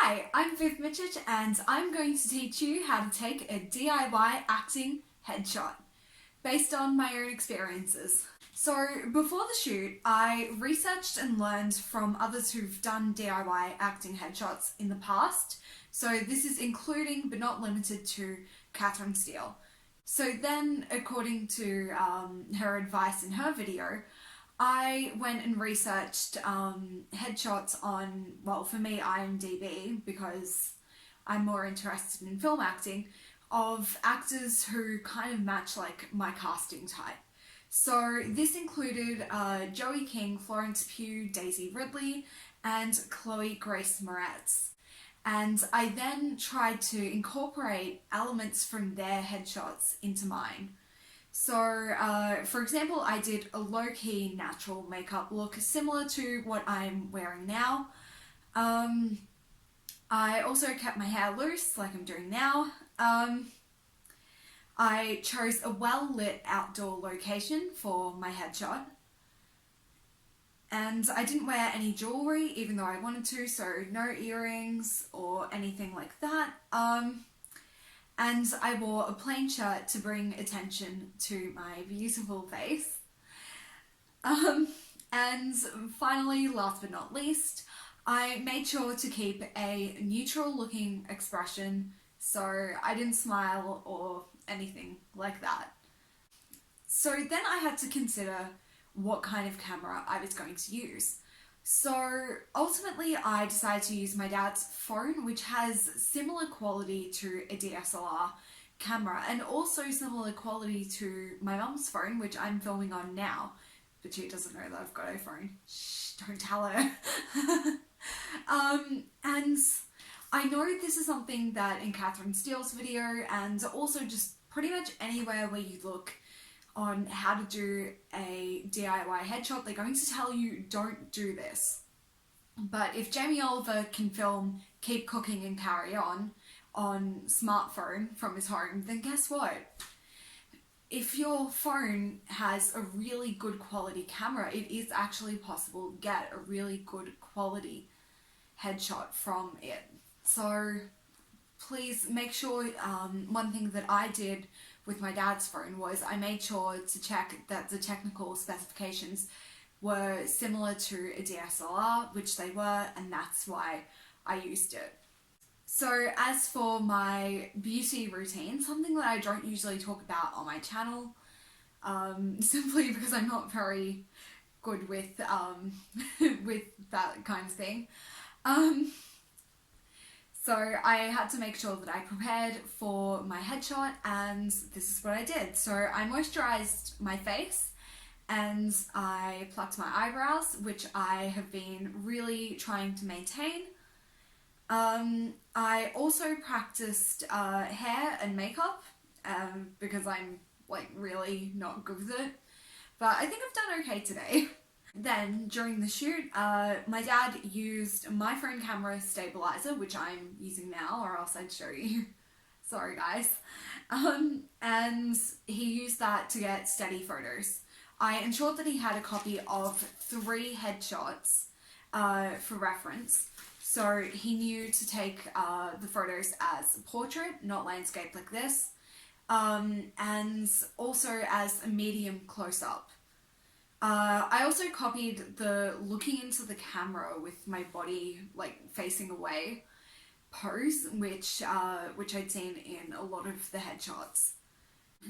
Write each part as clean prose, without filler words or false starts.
Hi, I'm Viv Mitchell and I'm going to teach you how to take a DIY acting headshot based on my own experiences. So before the shoot, I researched and learned from others who've done DIY acting headshots in the past. So this is including but not limited to Catherine Steele. So then, according to her advice in her video, I went and researched headshots on, well, for me, IMDb, because I'm more interested in film acting, of actors who kind of match like my casting type. So this included Joey King, Florence Pugh, Daisy Ridley, and Chloe Grace Moretz. And I then tried to incorporate elements from their headshots into mine. So, for example, I did a low-key natural makeup look similar to what I'm wearing now. I also kept my hair loose like I'm doing now. I chose a well-lit outdoor location for my headshot. And I didn't wear any jewellery even though I wanted to, so no earrings or anything like that. And I wore a plain shirt to bring attention to my beautiful face. And finally, last but not least, I made sure to keep a neutral looking expression, so I didn't smile or anything like that. So then I had to consider what kind of camera I was going to use. So ultimately I decided to use my dad's phone, which has similar quality to a DSLR camera and also similar quality to my mum's phone, which I'm filming on now, but she doesn't know that I've got a phone. Shh, don't tell her. And I know this is something that in Catherine Steele's video and also just pretty much anywhere where you look on how to do a DIY headshot, they're going to tell you don't do this. But if Jamie Oliver can film Keep Cooking and Carry On smartphone from his home, then guess what? If your phone has a really good quality camera, it is actually possible to get a really good quality headshot from it. So please make sure, one thing that I did with my dad's phone was I made sure to check that the technical specifications were similar to a DSLR, which they were, and that's why I used it. So as for my beauty routine, something that I don't usually talk about on my channel, simply because I'm not very good with with that kind of thing. So I had to make sure that I prepared for my headshot, and this is what I did. So I moisturized my face and I plucked my eyebrows, which I have been really trying to maintain. I also practiced hair and makeup because I'm like really not good with it, but I think I've done okay today. Then, during the shoot, my dad used my phone camera stabilizer, which I'm using now, or else I'd show you. Sorry guys. And he used that to get steady photos. I ensured that he had a copy of 3 headshots for reference, so he knew to take the photos as a portrait, not landscape like this, and also as a medium close-up. I also copied the looking into the camera with my body like facing away pose, which I'd seen in a lot of the headshots.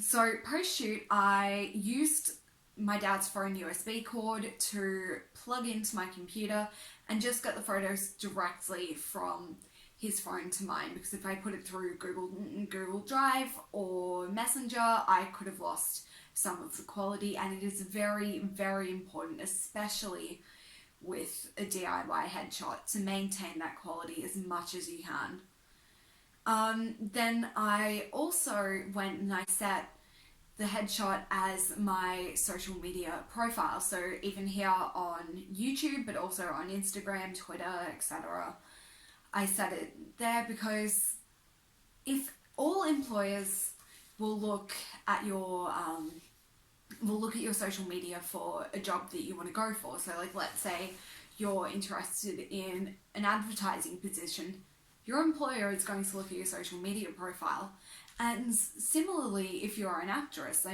So post-shoot, I used my dad's phone USB cord to plug into my computer and just get the photos directly from his phone to mine, because if I put it through Google Drive or Messenger, I could have lost some of the quality, and it is very, very important, especially with a DIY headshot, to maintain that quality as much as you can. Then I also went and I set the headshot as my social media profile, so even here on YouTube, but also on Instagram, Twitter, etc. I set it there because if all employers will look at your social media for a job that you want to go for. So like, let's say you're interested in an advertising position, your employer is going to look at your social media profile. And similarly, if you're an actress,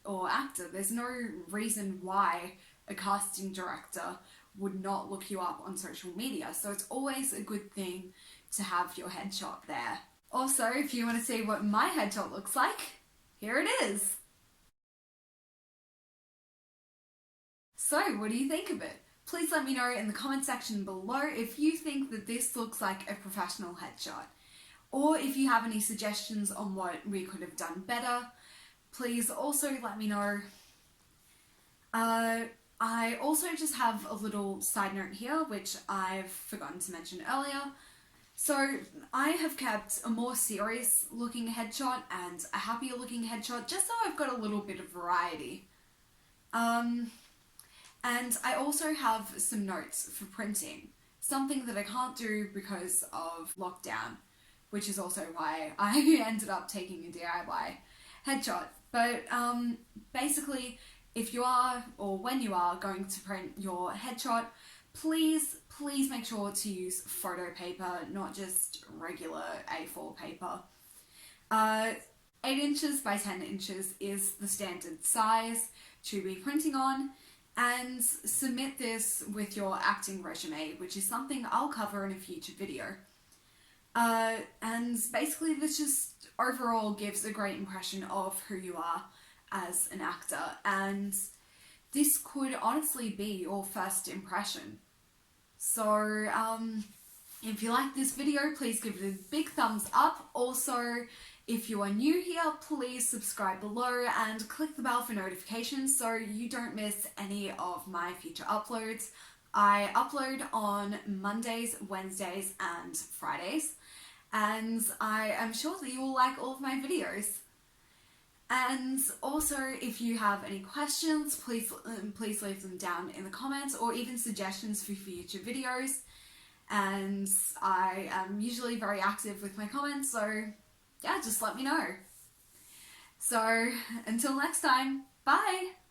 or actor, there's no reason why a casting director would not look you up on social media. So it's always a good thing to have your headshot there. Also, if you want to see what my headshot looks like, here it is. So, what do you think of it? Please let me know in the comment section below if you think that this looks like a professional headshot. Or if you have any suggestions on what we could have done better, please also let me know. I also just have a little side note here, which I've forgotten to mention earlier. So I have kept a more serious looking headshot and a happier looking headshot, just so I've got a little bit of variety. And I also have some notes for printing, something that I can't do because of lockdown, which is also why I ended up taking a DIY headshot. But basically, if you are, or when you are going to print your headshot, please make sure to use photo paper, not just regular A4 paper. 8 inches by 10 inches is the standard size to be printing on, and submit this with your acting resume, which is something I'll cover in a future video. And basically this just overall gives a great impression of who you are as an actor, and this could honestly be your first impression. So if you like this video, please give it a big thumbs up. Also, if you are new here, please subscribe below and click the bell for notifications so you don't miss any of my future uploads. I upload on Mondays, Wednesdays and Fridays, and I am sure that you will like all of my videos. And also, if you have any questions, please leave them down in the comments, or even suggestions for future videos. And I am usually very active with my comments, so yeah, just let me know. So until next time, bye!